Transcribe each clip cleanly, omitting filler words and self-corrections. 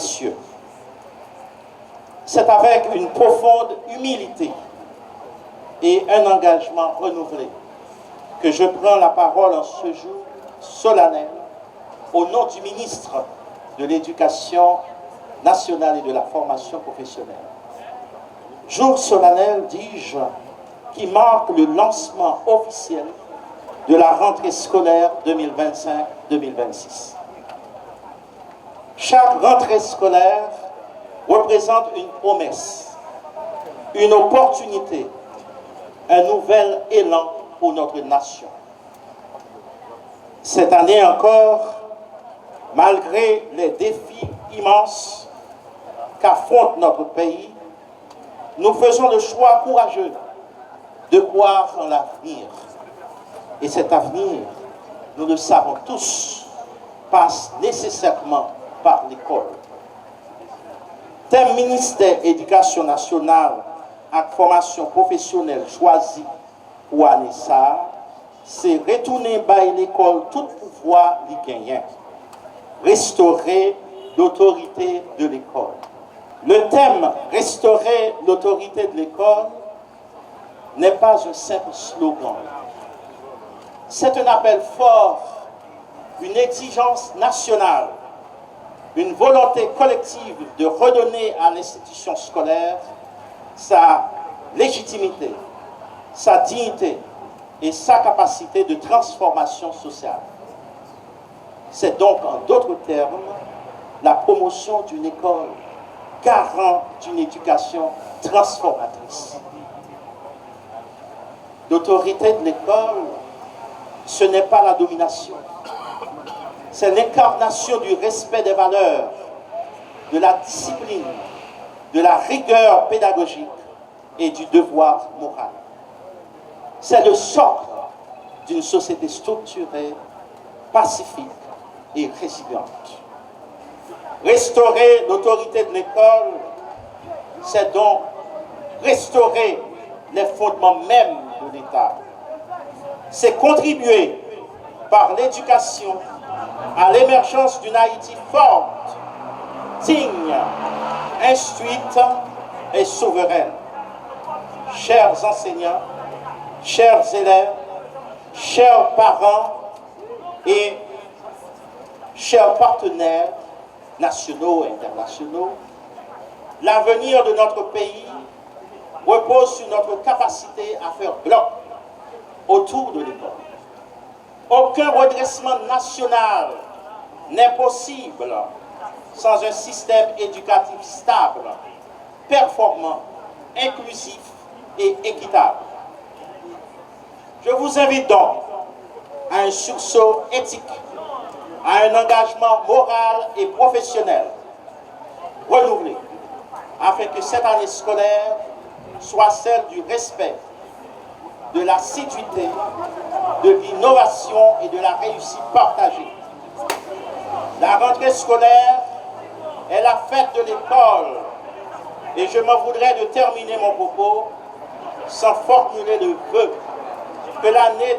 messieurs, c'est avec une profonde humilité et un engagement renouvelé que je prends la parole en ce jour solennel au nom du ministre de l'Éducation nationale et de la formation professionnelle. Jour solennel, dis-je, qui marque le lancement officiel de la rentrée scolaire 2025-2026. Chaque rentrée scolaire représente une promesse, une opportunité, un nouvel élan pour notre nation. Cette année encore, malgré les défis immenses qu'affronte notre pays, nous faisons le choix courageux de croire en l'avenir. Et cet avenir, nous le savons tous, passe nécessairement par l'école. Thème ministère Éducation nationale et formation professionnelle choisi pour année ça, c'est retourner by l'école tout pouvoir li gagnant, restaurer l'autorité de l'école. Le thème restaurer l'autorité de l'école n'est pas un simple slogan. C'est un appel fort, une exigence nationale, une volonté collective de redonner à l'institution scolaire sa légitimité, sa dignité et sa capacité de transformation sociale. C'est donc, en d'autres termes, la promotion d'une école garant d'une éducation transformatrice. L'autorité de l'école, ce n'est pas la domination. C'est l'incarnation du respect des valeurs, de la discipline, de la rigueur pédagogique et du devoir moral. C'est le socle d'une société structurée, pacifique et résiliente. Restaurer l'autorité de l'école, c'est donc restaurer les fondements mêmes de l'État. C'est contribuer par l'éducation à l'émergence d'une Haïti forte, digne, instruite et souveraine. Chers enseignants, chers élèves, chers parents et chers partenaires nationaux et internationaux, l'avenir de notre pays repose sur notre capacité à faire bloc autour de l'école. Aucun redressement national n'est possible sans un système éducatif stable, performant, inclusif et équitable. Je vous invite donc à un sursaut éthique, à un engagement moral et professionnel renouvelé, afin que cette année scolaire soit celle du respect, de l'assiduité, de l'innovation et de la réussite partagée. La rentrée scolaire est la fête de l'école et je m'en voudrais de terminer mon propos sans formuler le vœu que l'année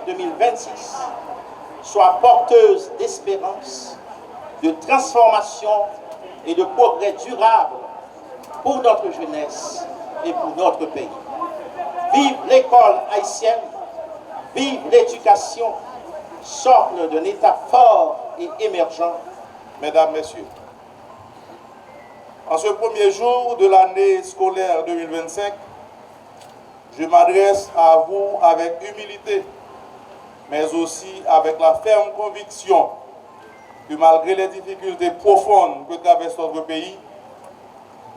2025-2026 soit porteuse d'espérance, de transformation et de progrès durable pour notre jeunesse et pour notre pays. Vive l'école haïtienne, vive l'éducation, socle d'un État fort et émergent. Mesdames, Messieurs, en ce premier jour de l'année scolaire 2025, je m'adresse à vous avec humilité, mais aussi avec la ferme conviction que malgré les difficultés profondes que traverse notre pays,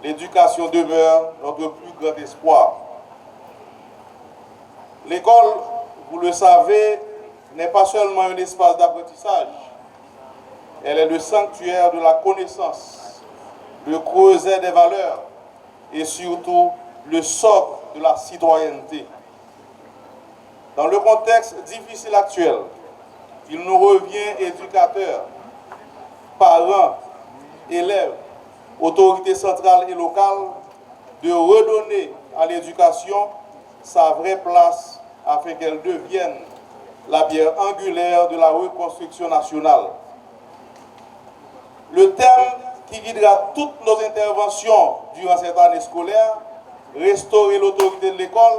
l'éducation demeure notre plus grand espoir. L'école, vous le savez, n'est pas seulement un espace d'apprentissage. Elle est le sanctuaire de la connaissance, le creuset des valeurs et surtout le socle de la citoyenneté. Dans le contexte difficile actuel, il nous revient, éducateurs, parents, élèves, autorités centrales et locales, de redonner à l'éducation sa vraie place afin qu'elle devienne la pierre angulaire de la reconstruction nationale. Le thème qui guidera toutes nos interventions durant cette année scolaire, restaurer l'autorité de l'école,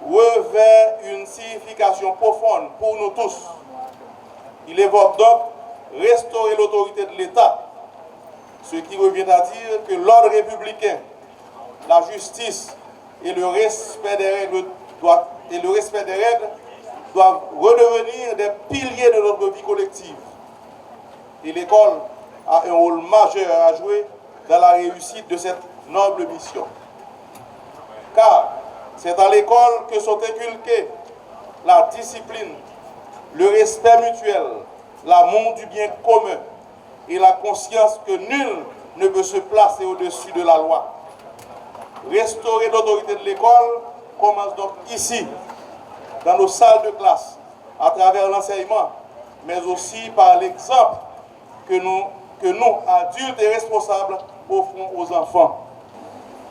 revêt une signification profonde pour nous tous. Il évoque donc restaurer l'autorité de l'État, ce qui revient à dire que l'ordre républicain, la justice et le respect des règles doivent redevenir des piliers de notre vie collective. Et l'école a un rôle majeur à jouer dans la réussite de cette noble mission. Car c'est à l'école que sont inculquées la discipline, le respect mutuel, l'amour du bien commun et la conscience que nul ne peut se placer au-dessus de la loi. Restaurer l'autorité de l'école commence donc ici, dans nos salles de classe, à travers l'enseignement, mais aussi par l'exemple que nous, adultes et responsables, offrons aux enfants.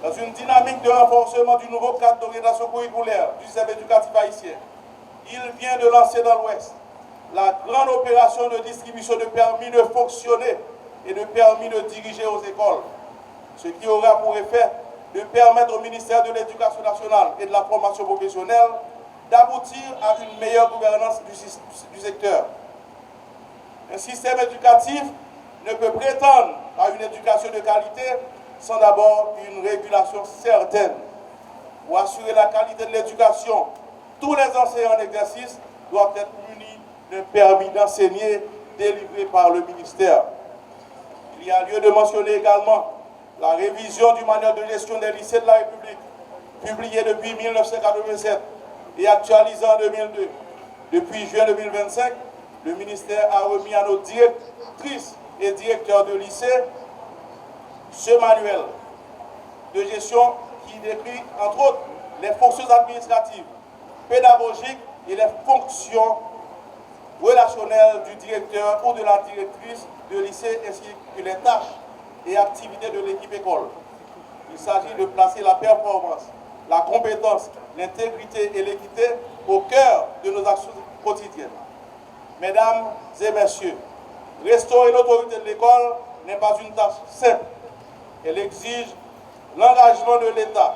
Dans une dynamique de renforcement du nouveau cadre d'orientation curriculaire du système éducatif haïtien, il vient de lancer dans l'Ouest la grande opération de distribution de permis de fonctionner et de permis de diriger aux écoles, ce qui aura pour effet de permettre au ministère de l'Éducation nationale et de la formation professionnelle d'aboutir à une meilleure gouvernance du secteur. Un système éducatif ne peut prétendre à une éducation de qualité sans d'abord une régulation certaine. Pour assurer la qualité de l'éducation, tous les enseignants en exercice doivent être munis d'un permis d'enseigner délivré par le ministère. Il y a lieu de mentionner également la révision du manuel de gestion des lycées de la République, publié depuis 1987 et actualisé en 2002. Depuis juin 2025, le ministère a remis à nos directrices et directeurs de lycée ce manuel de gestion qui décrit, entre autres, les fonctions administratives, pédagogiques et les fonctions relationnelles du directeur ou de la directrice de lycée, ainsi que les tâches et activités de l'équipe école. Il s'agit de placer la performance, la compétence, l'intégrité et l'équité au cœur de nos actions quotidiennes. Mesdames et messieurs, restaurer l'autorité de l'école n'est pas une tâche simple. Elle exige l'engagement de l'État,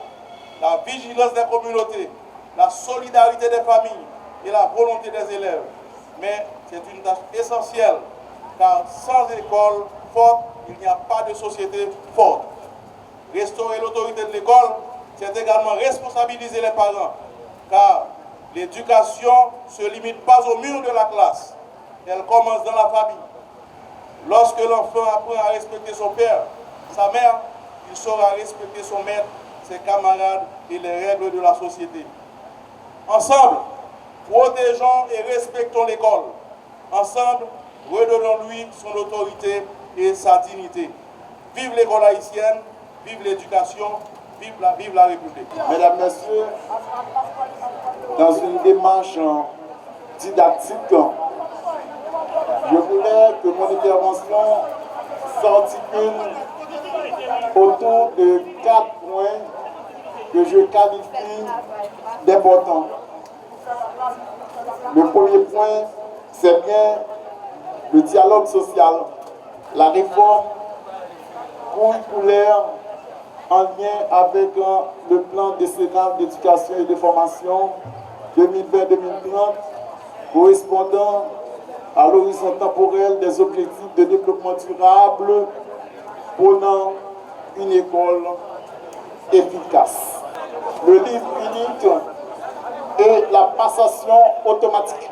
la vigilance des communautés, la solidarité des familles et la volonté des élèves. Mais c'est une tâche essentielle, car sans école forte, il n'y a pas de société forte. Restaurer l'autorité de l'école, c'est également responsabiliser les parents, car l'éducation ne se limite pas au mur de la classe. Elle commence dans la famille. Lorsque l'enfant apprend à respecter son père, sa mère, il saura respecter son maître, ses camarades et les règles de la société. Ensemble, protégeons et respectons l'école. Ensemble, redonnons-lui son autorité et sa dignité. Vive l'école haïtienne, vive l'éducation, vive la République. Mesdames, Messieurs, dans une démarche didactique, je voulais que mon intervention s'articule autour de 4 points que je qualifie d'importants. Le premier point, c'est bien le dialogue social, la réforme curriculaire en lien avec le plan décennal d'éducation et de formation 2020-2030 correspondant à l'horizon temporel des objectifs de développement durable prônant une école efficace. Le livre unique et la passation automatique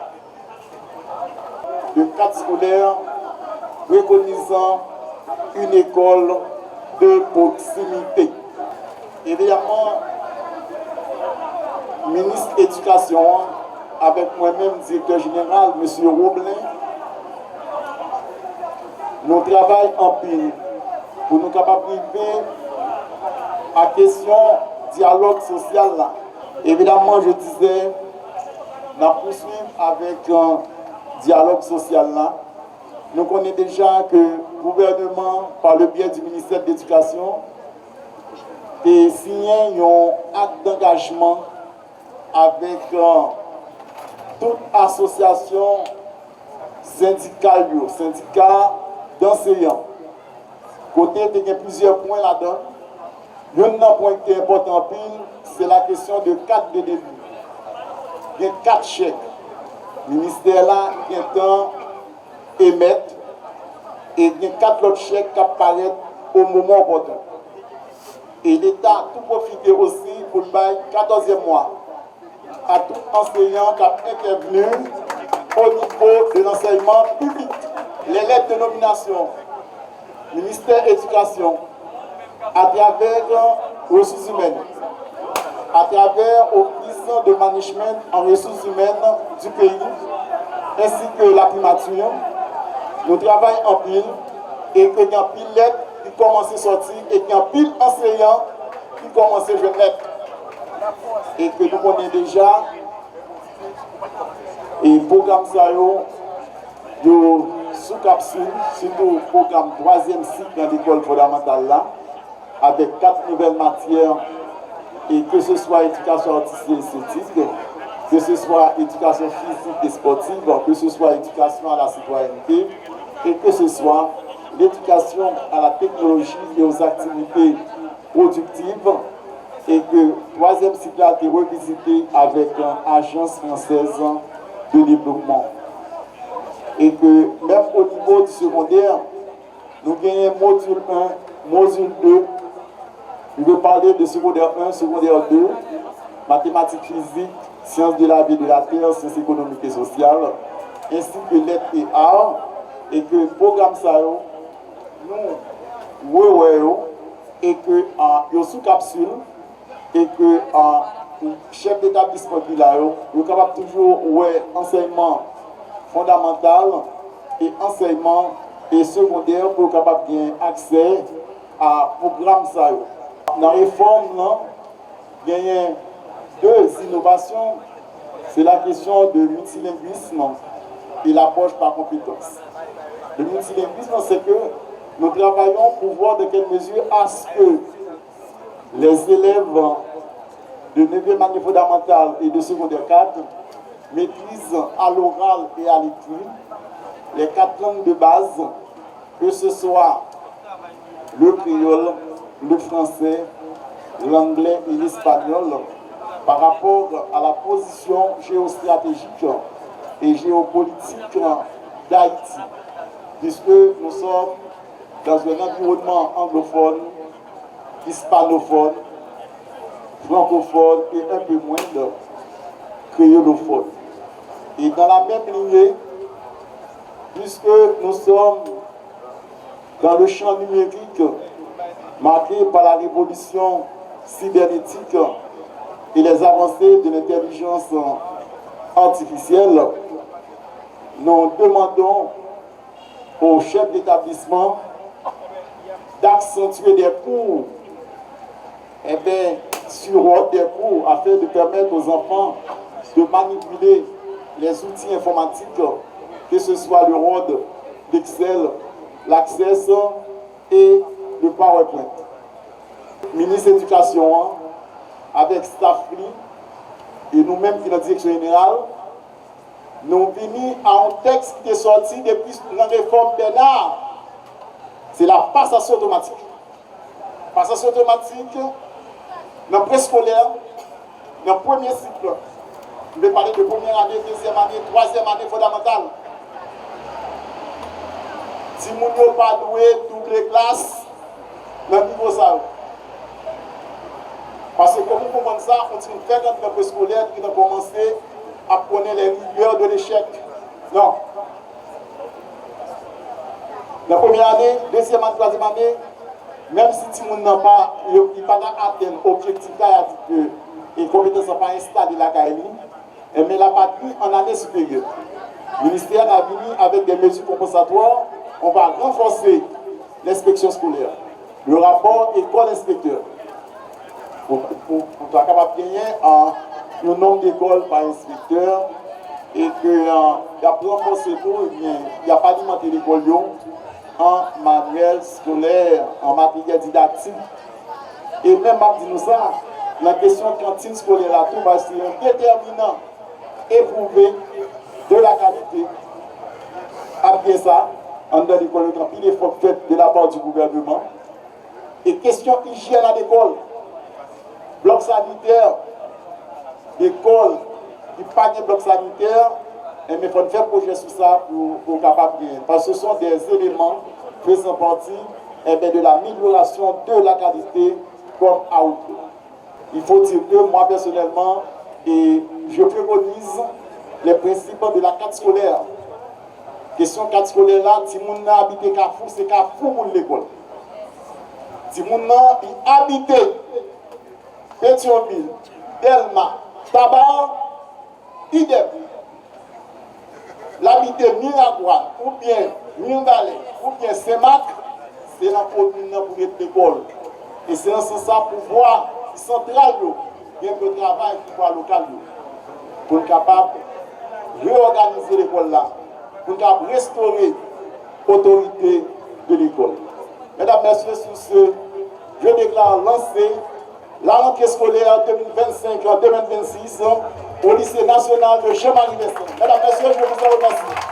de cadre scolaire préconisant une école de proximité. Évidemment, ministre de l'Éducation, avec moi-même, directeur général, M. Roblin, nous travaillons en pile pour nous capables d'arriver à la question dialogue social là. Évidemment, je disais, nous poursuivons avec un dialogue social là. Nous connaissons déjà que le gouvernement, par le biais du ministère de l'Éducation, a signé un acte d'engagement avec toute association syndicale, syndicat d'enseignants, Côté, il y a plusieurs points là-dedans. Un point qui est important, c'est la question de cadre de début. Il y a 4 chèques. Le ministère là, il y a temps émettre et il y a 4 autres chèques qui apparaissent au moment opportun. Et l'État tout profiter aussi pour le 14e mois à tout enseignant qui a intervenu au niveau de l'enseignement public. Les lettres de nomination, ministère de l'Éducation, à travers ressources humaines, à travers l'Office de management en ressources humaines du pays, ainsi que la primature, nous travaillons en pile et qu'il y a pile lettres qui commencent à sortir et qu'il y a pile enseignants qui commencent à jouer lettres. Et que nous connaissons déjà et le programme sous capsule, surtout le programme 3e cycle dans l'école fondamentale là, avec 4 nouvelles matières, et que ce soit éducation artistique et esthétique, que ce soit éducation physique et sportive, que ce soit éducation à la citoyenneté, et que ce soit l'éducation à la technologie et aux activités productives, et que le 3e cycle a été revisité avec l'Agence française de développement. Et que même au niveau du secondaire, nous gagnons module 1, module 2. Je veux parler de secondaire 1, secondaire 2, mathématiques physiques, sciences de la vie et de la terre, sciences économiques et sociales, ainsi que lettres et arts, et que le programme ça, nous, et que en sous capsule, et que en chef d'établissement qui là, nous sommes capable toujours enseignement fondamental et enseignement et secondaire pour être capable de accès à programme ça. Dans la réforme, il y a 2 innovations. C'est la question de multilinguisme et l'approche par compétence. Le multilinguisme, c'est que nous travaillons pour voir de quelle mesure à ce que les élèves de 9e année fondamentale et de secondaire 4 maîtrisent à l'oral et à l'écrit les 4 langues de base, que ce soit le créole, le français, l'anglais et l'espagnol, par rapport à la position géostratégique et géopolitique d'Haïti, puisque nous sommes dans un environnement anglophone, hispanophone, francophone et un peu moins de créolophone. Et dans la même lignée, puisque nous sommes dans le champ numérique marqué par la révolution cybernétique et les avancées de l'intelligence artificielle, nous demandons aux chefs d'établissement d'accentuer des cours sur des cours afin de permettre aux enfants de manipuler les outils informatiques, que ce soit le Word, l'Excel, l'Access et le PowerPoint. Ministre de l'Éducation, avec Staffly et nous-mêmes qui sommes dans la direction générale, nous venons à un texte qui est sorti depuis la réforme Bernard. C'est la passation automatique. Passation automatique dans le préscolaire, dans le premier cycle. Je vais parler de première année, 2e année, 3e année fondamentale. Si nous n'avons pas doué toutes les classes, dans le niveau ça. Parce que comme on commence ça, on tient très dans le préscolaire qui a commencé à prendre les rigueurs de l'échec. Non. La première année, 2e année, 3e année, même si tout le monde n'a pas atteint l'objectif là, que les compétences ne sont pas installées la CAELI, mais la partie en année supérieure. Le ministère a venu avec des mesures compensatoires. On va renforcer l'inspection scolaire. Le rapport école-inspecteur. Pour être capable de gagner un nombre d'écoles par inspecteur et qu'il y a renforcé tout, il n'y a pas alimenté l'école en manuel scolaire, en matériel didactique. Et même à dire ça, la question cantine scolaire là, tout va être un déterminant éprouvé de la qualité. Après ça, en dans l'école, il y a pile d'efforts faits de la part du gouvernement. Et question hygiène à l'école, bloc sanitaire, l'école qui n'a pas de bloc sanitaire, mais il faut faire projet sur ça pour capable de gagner. Parce que ce sont des éléments faisant partie de l'amélioration de la qualité comme output. Il faut dire que moi personnellement, et je préconise les principes de la carte scolaire. Question carte scolaire là, si mon a habité Carrefour, c'est Carrefour pour l'école. Si mon a habité Pétionville, Delma, Tabar, idem. L'habité Miragouane, ou bien Mirandale, ou bien Saint-Marc, c'est la commune pour l'école. Et c'est dans ce sens pour voir central, il y a le travail qui voit local, pour être capable de réorganiser l'école là, pour être capable de restaurer l'autorité de l'école. Mesdames, Messieurs, sur ce, je déclare lancer la rentrée scolaire 2025-2026 au lycée national de Jean-Marie Messin. Mesdames, Messieurs, je vous en remercie.